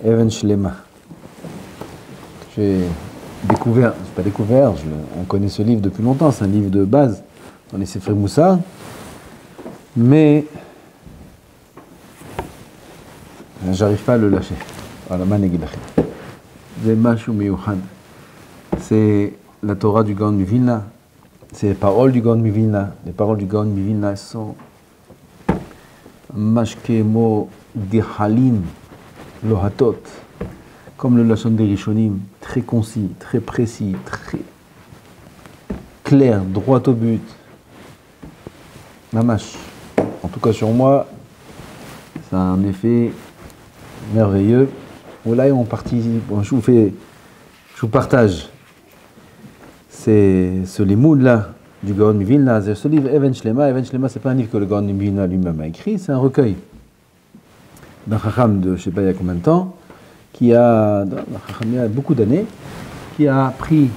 Even Shlema. J'ai découvert, c'est pas découvert, on connaît ce livre depuis longtemps, c'est un livre de base dans les Sefrei Moussar, mais j'arrive pas à le lâcher. Voilà, c'est la Torah du Gaon Mivilna, c'est les paroles du Gaon Mivilna. Les paroles du Gaon Mivilna sont Mashkemo Gehalim Lohatot, comme le Lashon des Rishonim, très concis, très précis, très clair, droit au but. Mamash. En tout cas sur moi, ça a un effet merveilleux. Là, on participe. Bon, je vous partage ce limoud là du Gaon Mivilna. Ce livre Even Shlema. Even Shlema, c'est pas un livre que le Gaon Mivilna lui-même a écrit, c'est un recueil d'un chacham de je sais pas il y a combien de temps, qui a, il y a beaucoup d'années, qui a pris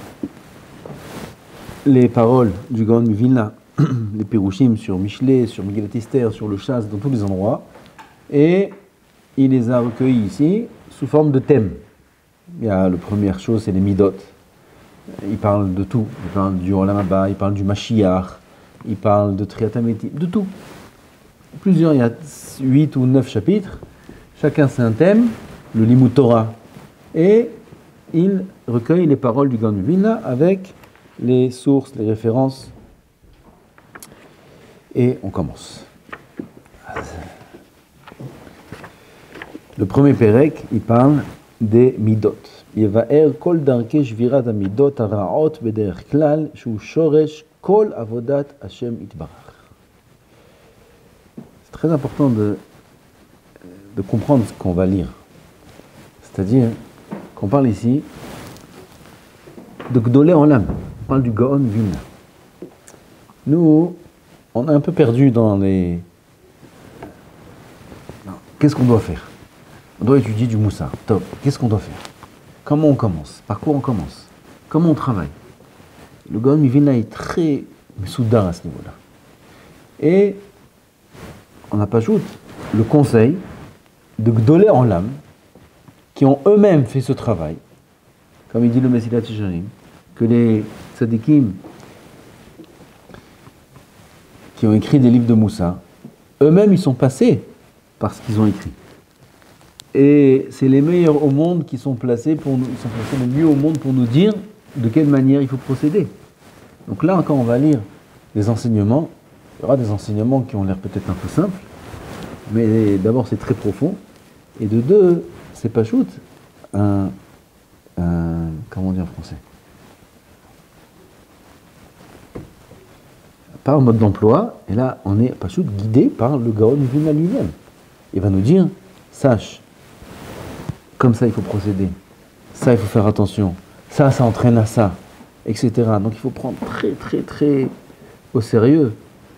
les paroles du Gaon Mivilna, les Pirushim sur Michelet, sur Megillat Esther, sur le Chasse, dans tous les endroits, et il les a recueillis ici sous forme de thèmes. Il y a la première chose, c'est les Midot. Il parle de tout. Il parle du Olam Haba, il parle du Mashiach, il parle de Triat Hameti, de tout. Plusieurs, il y a 8 ou 9 chapitres. Chacun c'est un thème, le Limud Torah. Et il recueille les paroles du Gaon Mivilna avec les sources, les références. Et on commence. Le premier Pérec, il parle des Midot. Yevaer kol darke shvirat hamidot haraot bederech klal shu shoresh kol avodat Hashem itbarach. C'est très important de comprendre ce qu'on va lire. C'est-à-dire qu'on parle ici de Gdolei Olam. On parle du Gaon Vilna. Nous, on est un peu perdu dans les... Non. Qu'est-ce qu'on doit faire? On doit étudier du Moussar. Top. Qu'est-ce qu'on doit faire? Comment on commence? Par quoi on commence? Comment on travaille? Le Gaon Mivilna est très soudard à ce niveau-là. Et on n'a pas ajouté le conseil de Gdolei Olam qui ont eux-mêmes fait ce travail, comme il dit le Mesilat Yesharim, que les tzadikim qui ont écrit des livres de Moussar, eux-mêmes ils sont passés par ce qu'ils ont écrit. Et c'est les meilleurs au monde qui sont placés pour nous, ils sont placés le mieux au monde pour nous dire de quelle manière il faut procéder. Donc là, quand on va lire les enseignements, il y aura des enseignements qui ont l'air peut-être un peu simples, mais d'abord c'est très profond, et de deux, c'est pas shoot, comment on dit en français? Pas en mode d'emploi, et là on est pas shoot guidé par le Gaon Mivilna lui-même. Il va nous dire, sache, comme ça il faut procéder, ça il faut faire attention, ça entraîne à ça, etc. Donc il faut prendre très au sérieux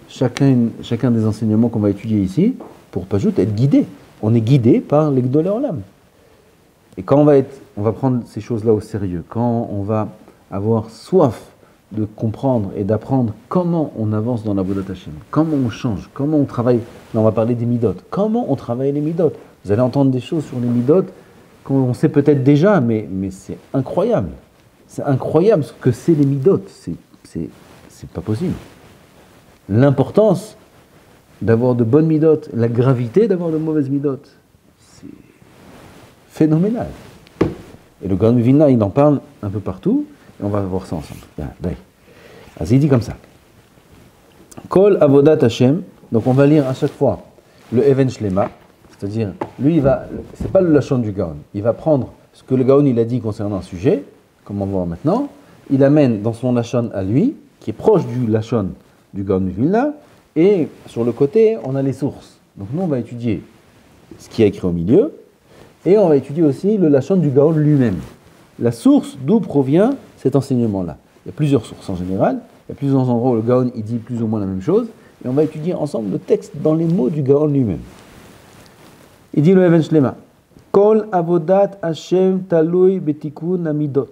chacun des enseignements qu'on va étudier ici pour pas juste être guidé. On est guidé par les Gdolei Olam. Et quand on va prendre ces choses-là au sérieux, quand on va avoir soif de comprendre et d'apprendre comment on avance dans la Avodat Hashem, comment on change, comment on travaille, là on va parler des Midot, comment on travaille les Midot. Vous allez entendre des choses sur les Midot qu'on sait peut-être déjà, mais c'est incroyable. C'est incroyable ce que c'est les Midot. C'est pas possible. L'importance d'avoir de bonnes Midot, la gravité d'avoir de mauvaises Midot, c'est phénoménal. Et le Gaon Mivilna, il en parle un peu partout, et on va voir ça ensemble. Alors, il dit comme ça. Kol avodat Hashem, donc on va lire à chaque fois le Even Shlema, c'est-à-dire, lui, c'est pas le Lashon du Gaon, il va prendre ce que le Gaon il a dit concernant un sujet, comme on va voir maintenant, il amène dans son Lashon à lui, qui est proche du Lashon du Gaon Mivilna, et sur le côté, on a les sources. Donc nous, on va étudier ce qui est écrit au milieu, et on va étudier aussi le Lashon du Gaon lui-même. La source d'où provient cet enseignement-là. Il y a plusieurs sources en général, il y a plusieurs endroits où le Gaon il dit plus ou moins la même chose, et on va étudier ensemble le texte dans les mots du Gaon lui-même. Il dit le Even Shlema, Kol avodat Hashem talui betikun amidot.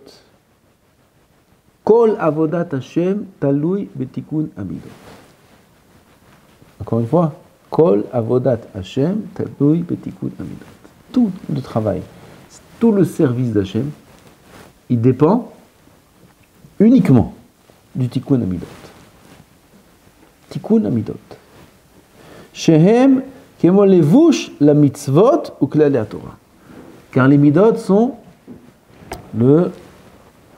Kol avodat Hashem talui betikun amidot. Encore une fois, Kol avodat Hashem talui betikun amidot. Tout le travail, tout le service d'Hachem, il dépend uniquement du Tikkun Amidot. Tikkun Amidot. Shehem kemo levush la mitzvot ou klale Torah. Car les midot sont le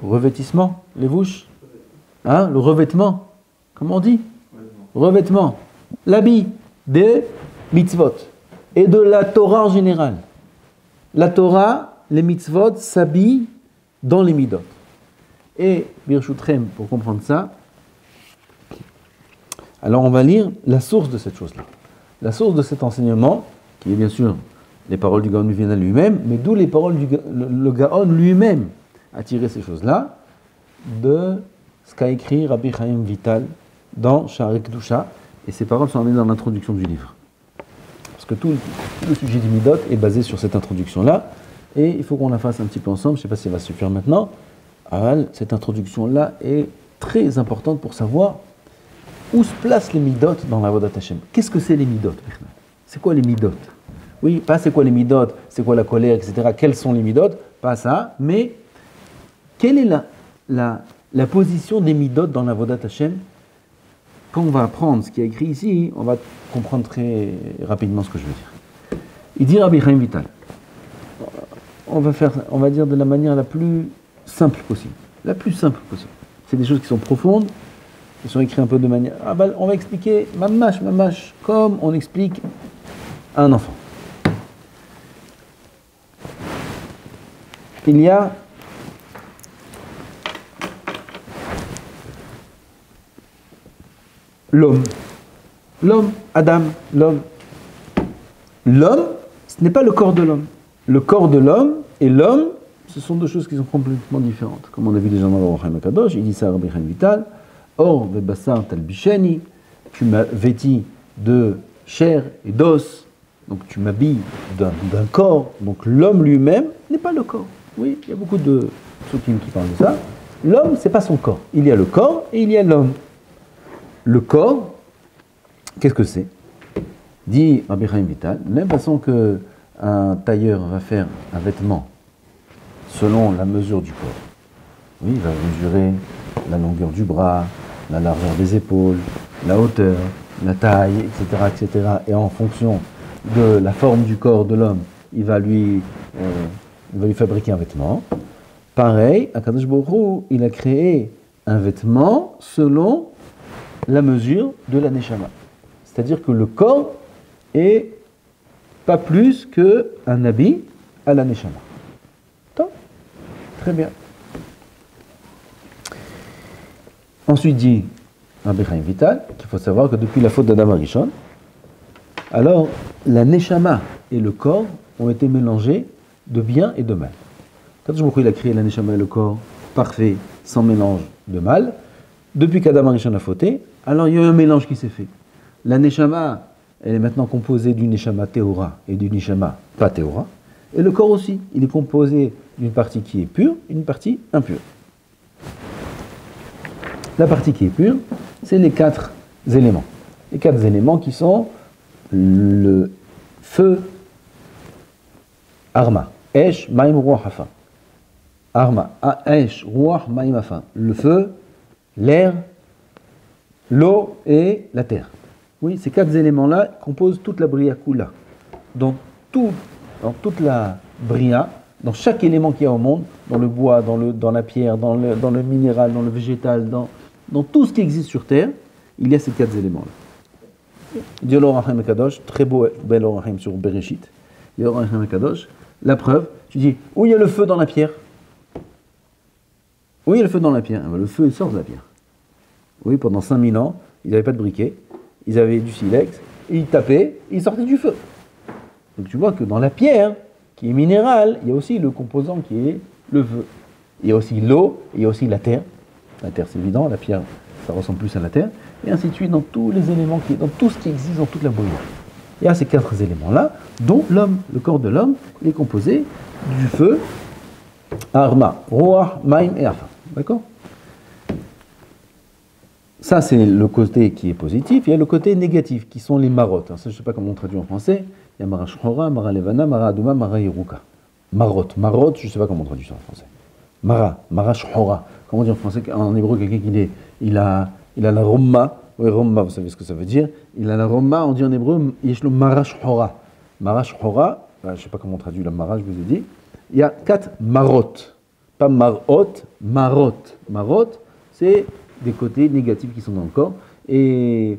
revêtissement, les vouches, hein, le revêtement, comment on dit? Revêtement, l'habit des mitzvot et de la Torah en général. La Torah, les mitzvot s'habillent dans les midot. Et, Birshutchem, pour comprendre ça, alors on va lire la source de cette chose-là. La source de cet enseignement, qui est bien sûr les paroles du Gaon Mivilna lui-même, mais d'où les paroles le Gaon lui-même a tiré ces choses-là, de ce qu'a écrit Rabbi Chaim Vital dans Sha'arei Kedusha, et ces paroles sont amenées dans l'introduction du livre. Parce que tout le sujet du Midot est basé sur cette introduction-là, et il faut qu'on la fasse un petit peu ensemble, je ne sais pas si elle va suffire maintenant. Cette introduction-là est très importante pour savoir où se placent les Midot dans la Avodat Hashem. Qu'est-ce que c'est les Midot? C'est quoi les Midot? Oui, pas c'est quoi les Midot, c'est quoi la colère, etc. Quels sont les Midot? Pas ça, mais quelle est la position des Midot dans la Avodat Hashem? Quand on va apprendre ce qui est écrit ici, on va comprendre très rapidement ce que je veux dire. Il dit Rabbi Chaim Vital. On va dire de la manière la plus simple possible. La plus simple possible. C'est des choses qui sont profondes, qui sont écrites un peu de manière... on va expliquer mamash, comme on explique à un enfant. Il y a l'homme, Adam, l'homme. L'homme, ce n'est pas le corps de l'homme. Le corps de l'homme et l'homme, ce sont deux choses qui sont complètement différentes. Comme on a vu déjà dans le Orach HaKadosh, il dit ça à Rabbi Chaim Vital, Or ve'basar talbisheni, tu m'as vêti de chair et d'os, donc tu m'habilles d'un corps, donc l'homme lui-même n'est pas le corps. Oui, il y a beaucoup de soukим qui parlent de ça. L'homme, c'est pas son corps. Il y a le corps et il y a l'homme. Le corps, qu'est-ce que c'est? Dit Rabbi Chaim Vital, de la même façon qu'un tailleur va faire un vêtement selon la mesure du corps. Oui, il va mesurer la longueur du bras, la largeur des épaules, la hauteur, la taille, etc. Et en fonction de la forme du corps de l'homme, il va lui fabriquer un vêtement. Pareil, Akadosh Baruch Hu, il a créé un vêtement selon la mesure de la Neshama. C'est-à-dire que le corps est pas plus qu'un habit à la Neshama. Top. Très bien. Ensuite dit Rabbi Chaim Vital qu'il faut savoir que depuis la faute d'Adam Arishon, alors la Neshama et le corps ont été mélangés de bien et de mal. Quand il a créé la Neshama et le corps parfait, sans mélange de mal, depuis qu'Adam Arishon a fauté, alors il y a eu un mélange qui s'est fait. La Neshama, elle est maintenant composée d'une Neshama Théora et d'une Neshama pas Théora, et le corps aussi, il est composé d'une partie qui est pure et d'une partie impure. La partie qui est pure, c'est les 4 éléments. Les 4 éléments qui sont le feu, Arma, Esh, Maim, Ruach, Hafa. Arma, Esh, Ruach, Maim, Hafa. Le feu, l'air, l'eau et la terre. Oui, ces 4 éléments-là composent toute la Bria Kula. Dans toute la Bria, dans chaque élément qu'il y a au monde, dans le bois, dans la pierre, dans le minéral, dans le végétal, dans tout ce qui existe sur Terre, il y a ces 4 éléments-là. Il dit l'Orach HaKadosh, très beau, bel Orach sur Bereshit. Il dit l'Orach HaKadosh, la preuve, tu dis, où il y a le feu dans la pierre? Où il y a le feu dans la pierre? Le feu, il sort de la pierre. Oui, pendant 5000 ans, ils n'avaient pas de briquet, ils avaient du silex, et ils tapaient, et ils sortaient du feu. Donc tu vois que dans la pierre, qui est minérale, il y a aussi le composant qui est le feu. Il y a aussi l'eau, il y a aussi la terre. La terre, c'est évident, la pierre, ça ressemble plus à la terre. Et ainsi de suite, dans tous les éléments, dans tout ce qui existe dans toute la bruyère. Il y a ces 4 éléments-là, dont l'homme, le corps de l'homme, est composé du feu, Arma, Roach, Maim et Afa. D'accord? Ça, c'est le côté qui est positif. Il y a le côté négatif, qui sont les marottes. Alors, ça, je ne sais pas comment on traduit en français. Il y a Mara Shchora, Mara Levana, Mara Aduma, Mara Yeruka. Marot. Marot, je ne sais pas comment on traduit ça en français. Mara shhora. Comment on dit en français, en hébreu, quelqu'un il a la romma. Oui, romma, vous savez ce que ça veut dire. Il a la romma, on dit en hébreu, yeshlo mara shhora. Mara shhora, je ne sais pas comment on traduit la mara, je vous ai dit. Il y a 4 marot. Pas marot, marot. Marot, c'est des côtés négatifs qui sont dans le corps. Et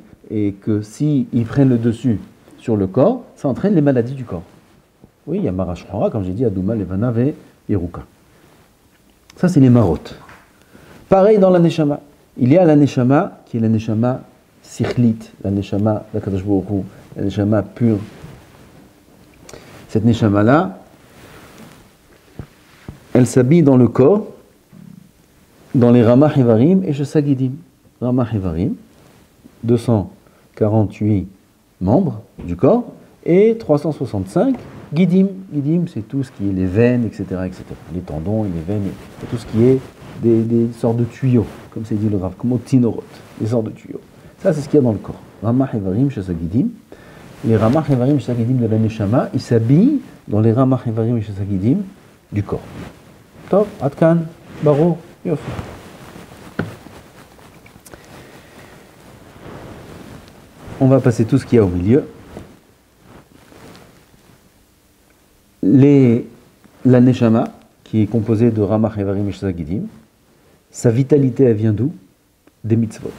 que s'ils prennent le dessus sur le corps, ça entraîne les maladies du corps. Oui, il y a mara shhora, comme j'ai dit, Adouma, Levana et Yeruka. Ça, c'est les marot. Pareil dans la neshama. Il y a la neshama, qui est la neshama sikhlit, la neshama, la Kadosh Baruch Hu, la neshama pure. Cette neshama-là, elle s'habille dans le corps, dans les Ramah Hevarim et Shesagidim. Ramah Hevarim, 248 membres du corps, et 365 Gidim. Gidim, c'est tout ce qui est les veines, etc., etc. Les tendons et les veines, et tout ce qui est des sortes de tuyaux, comme c'est dit le Rav, comme au Tinorot, des sortes de tuyaux. Ça, c'est ce qu'il y a dans le corps. Ramah Hevarim Shesagidim. Les Ramah Hevarim Shesagidim de la Neshama, ils s'habillent dans les Ramah Hevarim Shesagidim du corps. Top, Atkan, Baro, Yofi. On va passer tout ce qu'il y a au milieu. La Neshama, qui est composée de Ramah Hevarim et Shesagidim, sa vitalité, elle vient d'où? Des mitzvot.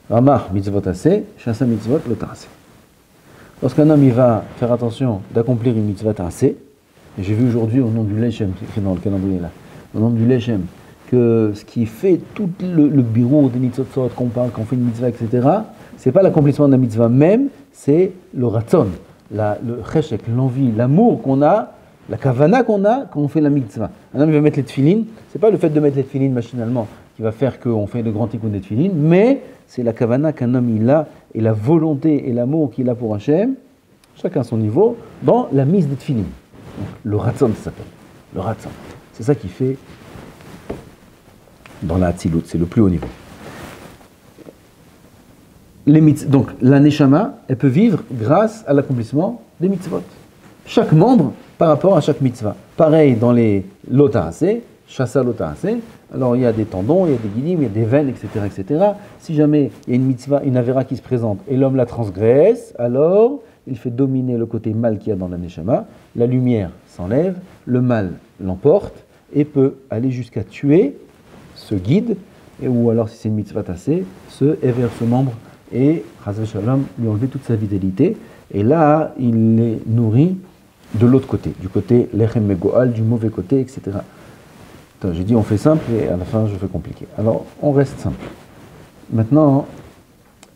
Ramah, mitzvot assez, Shasa mitzvot, le assez. Lorsqu'un homme il va faire attention d'accomplir une mitzvah assez, et j'ai vu aujourd'hui au nom du Lechem, c'est écrit dans le calendrier là, au nom du Lechem, que ce qui fait tout le bureau des mitzvot qu'on parle, qu'on fait une mitzvah, etc., c'est pas l'accomplissement de la mitzvah même, c'est le ratzon, le cheshek, l'envie, l'amour qu'on a, la kavana qu'on a quand on fait la mitzvah. Un homme il va mettre les tefilines, c'est pas le fait de mettre les tefilines machinalement qui va faire qu'on fait le grand tikkun des tefilines, mais c'est la kavana qu'un homme il a, et la volonté et l'amour qu'il a pour Hachem, chacun à son niveau, dans la mise des tefilines. Le ratzon, ça s'appelle. Le ratzon. C'est ça qui fait dans la Hatzilut, c'est le plus haut niveau. Donc, la Neshama, elle peut vivre grâce à l'accomplissement des mitzvot. Chaque membre par rapport à chaque mitzvah. Pareil dans les lotahasé, chassa lotahasé. Alors, il y a des tendons, il y a des guidim, il y a des veines, etc., etc. Si jamais il y a une mitzvah, une avéra qui se présente et l'homme la transgresse, alors il fait dominer le côté mal qu'il y a dans la Neshama. La lumière s'enlève, le mal l'emporte et peut aller jusqu'à tuer ce guide, ou alors si c'est une mitzvah tassée, ce membre et Chazve Shalom lui enlever toute sa vitalité. Et là, il les nourrit de l'autre côté, du côté Lechem Megoal, du mauvais côté, etc. Attends, j'ai dit on fait simple et à la fin je fais compliqué. Alors on reste simple. Maintenant,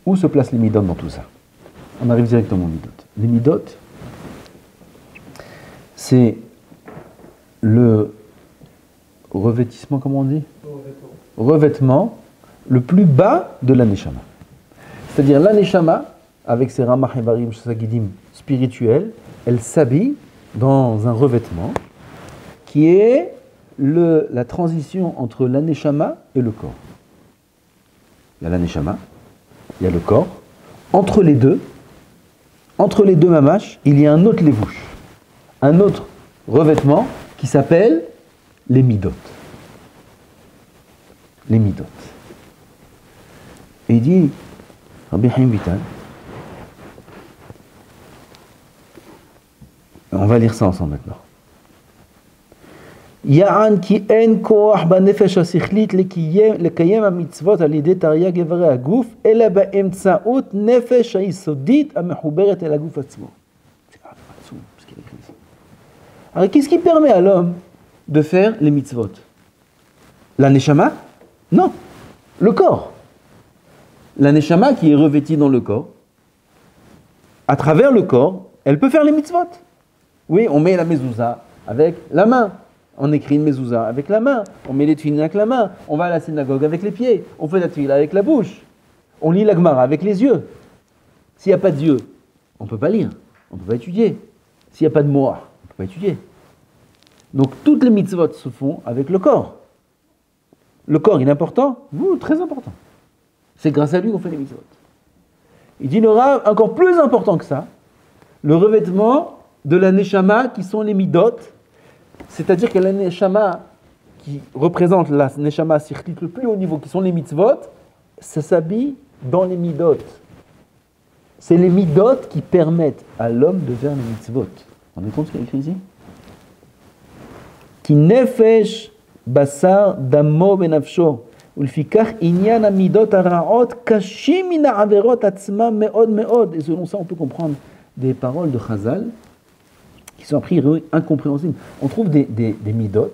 où se placent les midot dans tout ça? On arrive directement aux midot. Les midot, c'est le revêtissement, comment on dit? Revêtement le plus bas de la Neshama. C'est-à-dire la Neshama, avec ses Ramah Hevarim Shesagidim spirituels, elle s'habille dans un revêtement qui est la transition entre la Neshama et le corps. Il y a la Neshama, il y a le corps. Entre les deux mamash, il y a un autre levouche, un autre revêtement qui s'appelle les midot. Les midot. Et il dit, Rabbi Chaim Vital, on va lire ça ensemble maintenant. Ya'an ki en koach banefesh hasichlit lekayem hamitzvot al yedei taryag ivarei haguf ela באמצעות nefesh היסודית המחוברת אל הגוף עצמו. C'est עצום ce qu'il écrit ici. Alors qu'est-ce qui permet à l'homme de faire les mitzvot? La neshama? Non, le corps. La neshama qui est revêtie dans le corps, à travers le corps, elle peut faire les mitzvot. Oui, on met la mezouza avec la main. On écrit une mezouza avec la main. On met les tefilines avec la main. On va à la synagogue avec les pieds. On fait la tefila avec la bouche. On lit la Gemara avec les yeux. S'il n'y a pas de yeux, on ne peut pas lire. On ne peut pas étudier. S'il n'y a pas de moah, on ne peut pas étudier. Donc toutes les mitzvot se font avec le corps. Le corps, il est important? Oui, très important. C'est grâce à lui qu'on fait les mitzvot. Il dit, il y aura encore plus important que ça, le revêtement de la neshama qui sont les midot, C'est-à-dire que la neshama qui représente la neshama sikhlit le plus haut niveau, qui sont les mitzvot, ça s'habille dans les midot. C'est les midot qui permettent à l'homme de faire les mitzvot. Vous vous rendez compte ce qu'il y a écrit ici? Ki nefesh basar damo benafsho. ולפיכך עניין המידות הרעות קשים מן העבירות עצמם מאוד מאוד. Et selon ça, on peut comprendre des paroles de Chazal qui sont a priori incompréhensibles. On trouve des midot.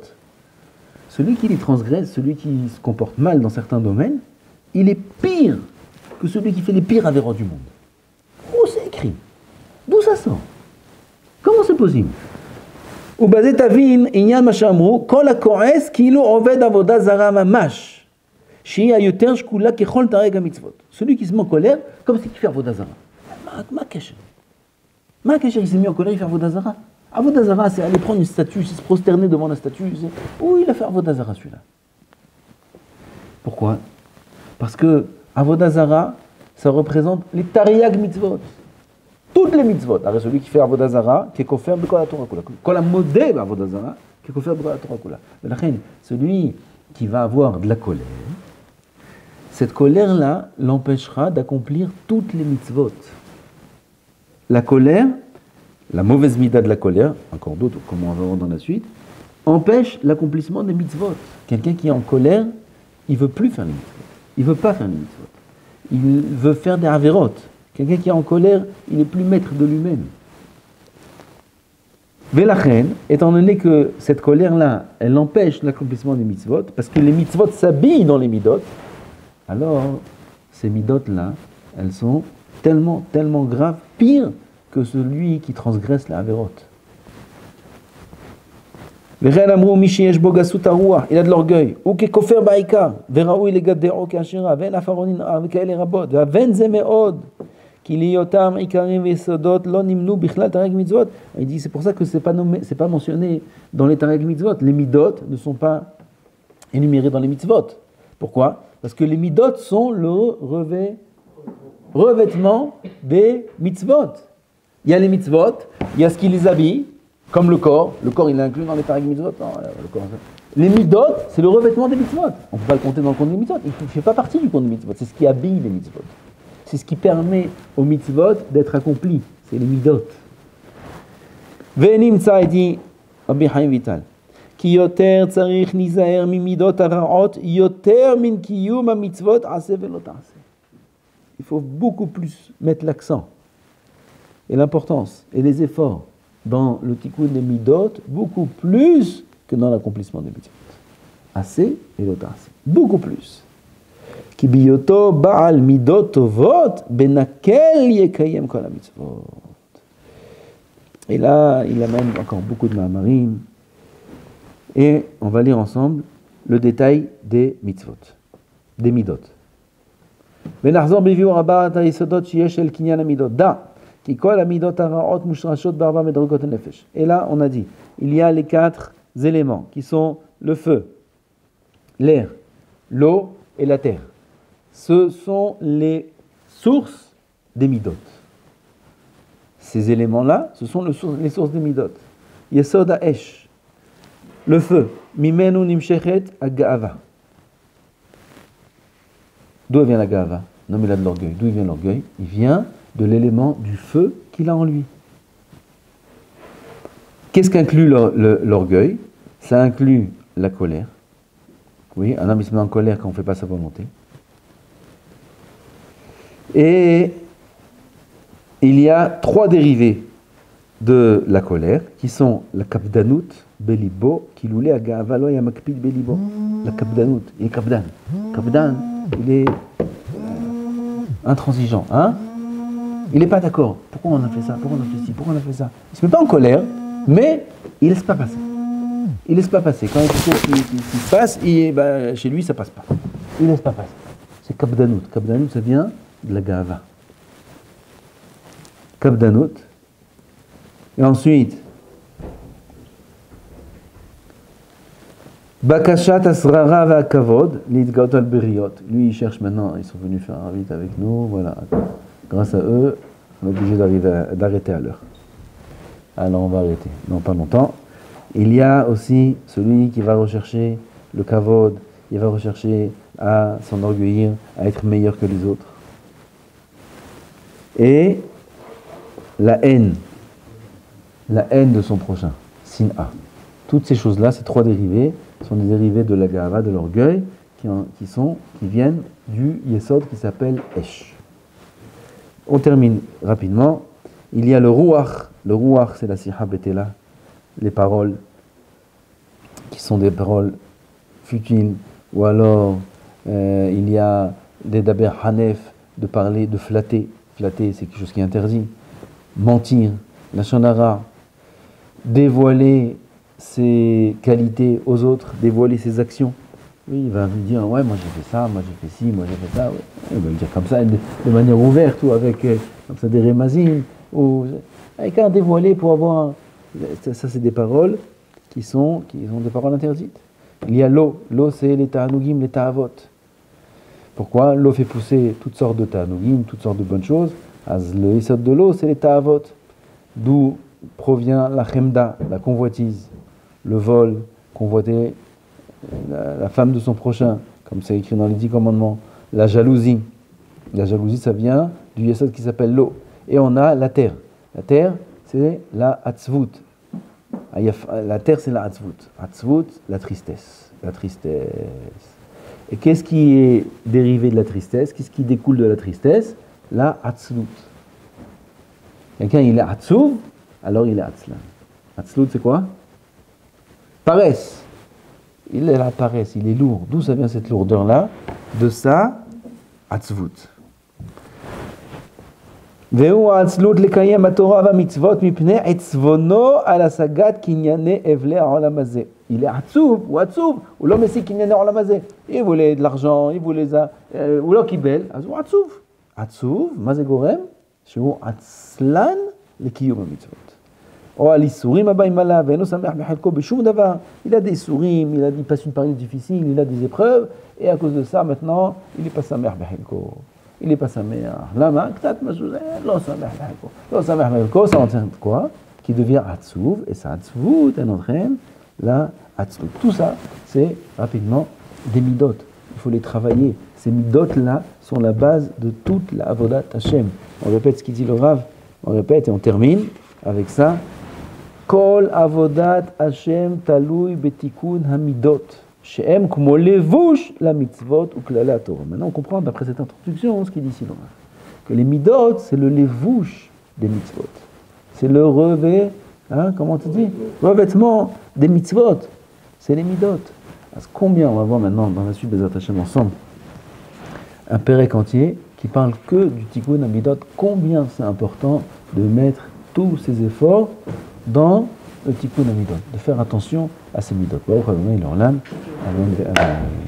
Celui qui les transgresse, celui qui se comporte mal dans certains domaines, il est pire que celui qui fait les pires avérots du monde. Où c'est écrit? D'où ça sort? Comment c'est possible? ובזה תבין עניין מה שאמרו, כל הכועס כאילו עובד עבודה זרה ממש. שהיא היותר שקולה ככל תרי"ג המצוות. Celui qui se met en colère, comme si il fait avoda zara. מה הקשר? מה הקשר il s'est mis en colère, il fait avoda zara? Avoda zara, c'est aller prendre une statue, c'est se prosterner devant la statue. Où il a fait avoda zara celui-là? Pourquoi? Parce que avoda zara, ça représente les tariag mitzvot. Toutes les mitzvot. Alors celui qui fait avoda zara, qui est kofer b'kol haTorah kula. Kol hamodeh b'avoda zara, qui est kofer b'kol haTorah kula. Celui qui va avoir de la colère, cette colère-là l'empêchera d'accomplir toutes les mitzvot. La colère, la mauvaise mida de la colère, encore d'autres, comme on va voir dans la suite, empêche l'accomplissement des mitzvot. Quelqu'un qui est en colère, il ne veut plus faire les mitzvot. Il ne veut pas faire les mitzvot. Il veut faire des avérots. Quelqu'un qui est en colère, il n'est plus maître de lui-même. Velachen, étant donné que cette colère-là, elle empêche l'accomplissement des mitzvot, parce que les mitzvot s'habillent dans les midot, alors ces midot-là, elles sont tellement, tellement graves, pire que celui qui transgresse la avérote. Il a de l'orgueil. Ou qui kofer baïka, veraoui le gadeo kashira, ven afaronin avkael rabot, ven zemeod, qui liotam ikarim vesodot lo nimnu bichlal tareg mitzvot. Il dit c'est pour ça que c'est pas mentionné dans les tareg mitzvot. Les midot ne sont pas énumérés dans les mitzvot. Pourquoi? Parce que les midot sont le revêtement des mitzvot. Il y a les mitzvot, il y a ce qui les habille, comme le corps. Le corps, il est inclus dans les tareg mitzvot. Non, le corps, les midot, c'est le revêtement des mitzvot. On ne peut pas le compter dans le compte des mitzvot. Il ne fait pas partie du compte des mitzvot. C'est ce qui habille les mitzvot. C'est ce qui permet aux mitzvot d'être accomplis. C'est les midot. Ve'nimtza dit Rabbi Chaim Vital. Ki yoter tzarich nizaher mimidot hara'ot yoter min kiyum hamitzvot aseh ve'lo ta'aseh. Il faut beaucoup plus mettre l'accent et l'importance et les efforts dans le tikkun des midot, beaucoup plus que dans l'accomplissement des mitzvot. Aseh et lo ta'aseh. Beaucoup plus. Ki biyoto ba'al midot tovot benakel yekayem kol hamitzvot. Et là, il amène encore beaucoup de ma'amarim. Et on va lire ensemble le détail des mitzvot, des midot. ונחזור בביאור הבא את היסודות שיש אל קניין המידות. דע, כי כל המידות הרעות מושרשות בארבע מדרגות הנפש. Et là, on a dit, il y a les 4 éléments qui sont le feu, l'air, l'eau et la terre. Ce sont les sources des midot. Ces éléments-là, ce sont les sources des midot. Yesod ha'esh, le feu. Mimenu nimshechet ha'ga'ava. D'où vient la ga'ava? Non, mais il a de l'orgueil. D'où vient l'orgueil? Il vient de l'élément du feu qu'il a en lui. Qu'est-ce qu'inclut l'orgueil? Ça inclut la colère. Oui, un homme il se met en colère quand on ne fait pas sa volonté. Et il y a 3 dérivés de la colère qui sont la kapdanut belibo qui loulé à ga'ava ya makpid belibo. La kapdanut, il est kapdan. Kapdan, il est intransigeant, hein? Il n'est pas d'accord. Pourquoi on a fait ça? Pourquoi on a fait ci? Pourquoi on a fait ça? Il se met pas en colère, mais il laisse pas passer. Il laisse pas passer. Quand il y a quelque chose qui se passe, chez lui ça passe pas. Il laisse pas passer. C'est kapdanut. Kapdanut, ça vient de la ga'ava. Kapdanut. Et ensuite, Bakashat asrara va kavod, l'idgaot al beriot. Lui, il cherche maintenant, ils sont venus faire un rite avec nous, voilà. Grâce à eux, on est obligé d'arrêter à l'heure. Alors on va arrêter, non pas longtemps. Il y a aussi celui qui va rechercher le kavod, il va rechercher à s'enorgueillir, à être meilleur que les autres. Et la haine de son prochain, sin'a. Toutes ces choses-là, ces trois dérivés, sont des dérivés de la gava, de l'orgueil, qui viennent du yesod qui s'appelle Esh. On termine rapidement. Il y a le ruach. Le ruach, c'est la siha betela, les paroles qui sont des paroles futiles, ou alors il y a des daber hanef, de parler, de flatter. Flatter, c'est quelque chose qui est interdit. Mentir, la shonara, dévoiler ses qualités aux autres, dévoiler ses actions. Oui, il va lui dire, ouais, moi j'ai fait ça, moi j'ai fait ci, moi j'ai fait ça. Ouais. Il va le dire comme ça, de manière ouverte, ou avec comme ça, des rémazines, ou avec un dévoilé pour avoir... Ça, c'est des paroles qui sont des paroles interdites. Il y a l'eau. L'eau, c'est les ta'anugim, les ta'avot. Pourquoi? L'eau fait pousser toutes sortes de ta'anugim, toutes sortes de bonnes choses. Le isod de l'eau, c'est les ta'avot. D'où provient la chemda, la convoitise, le vol, convoiter la femme de son prochain, comme c'est écrit dans les 10 commandements. La jalousie. La jalousie, ça vient du yesod qui s'appelle l'eau. Et on a la terre. La terre, c'est la hatzvut. La terre, c'est la hatzvut. Hatzvut, la tristesse. La tristesse. Et qu'est-ce qui est dérivé de la tristesse? Qu'est-ce qui découle de la tristesse? La hatzlut. Quelqu'un, il est hatzuv, alors il est hatzlan. Hatzlut, c'est quoi? Paresse. Il est la paresse, il est lourd. D'où ça vient cette lourdeur-là? De sa hatzvut. והוא העצלות לקיים התורה והמצוות מפני עצבונו על השגת קנייני אבלי העולם הזה. Il est עצוב, הוא לא משיג קנייני העולם הזה. Il voulait de l'argent, il voulait ça, הוא לא קיבל, אז הוא עצוב. עצוב, מה זה גורם? שהוא עצלן לקיום המצוות. או על איסורים הבאים עליו, ואינו שמח בחלקו בשום דבר. Il a des איסורים, il passe une période difficile, il a des épreuves, et à cause de ça, maintenant, il n'est pas שמח בחלקו. Il n'est pas saméach. Lama, ktat mazouze, lo saméach b'halko. Lo saméach b'halko, ça entraîne quoi? Qui devient hatzouv, et ça hatzvout, elle entraîne la hatzvout. Tout ça, c'est rapidement des midot. Il faut les travailler. Ces midot-là sont la base de toute la avodat Hashem. On répète ce qu'il dit le Rav, on répète et on termine avec ça. Kol avodat Hashem talui betikun hamidot. She'em kmo levush la mitzvot ou klala Torah. Maintenant, on comprend d'après cette introduction ce qu'il dit ici, que les midot, c'est le levush des mitzvot. C'est le comment tu dis? Revêtement des mitzvot. C'est les midot. Alors, combien on va voir maintenant dans la suite des attachements ensemble un pérec entier qui parle que du tikkun hamidot. Combien c'est important de mettre tous ces efforts dans le tikkun hamidot, de faire attention à ces midot. Baruch Adonai l'olam. Amen.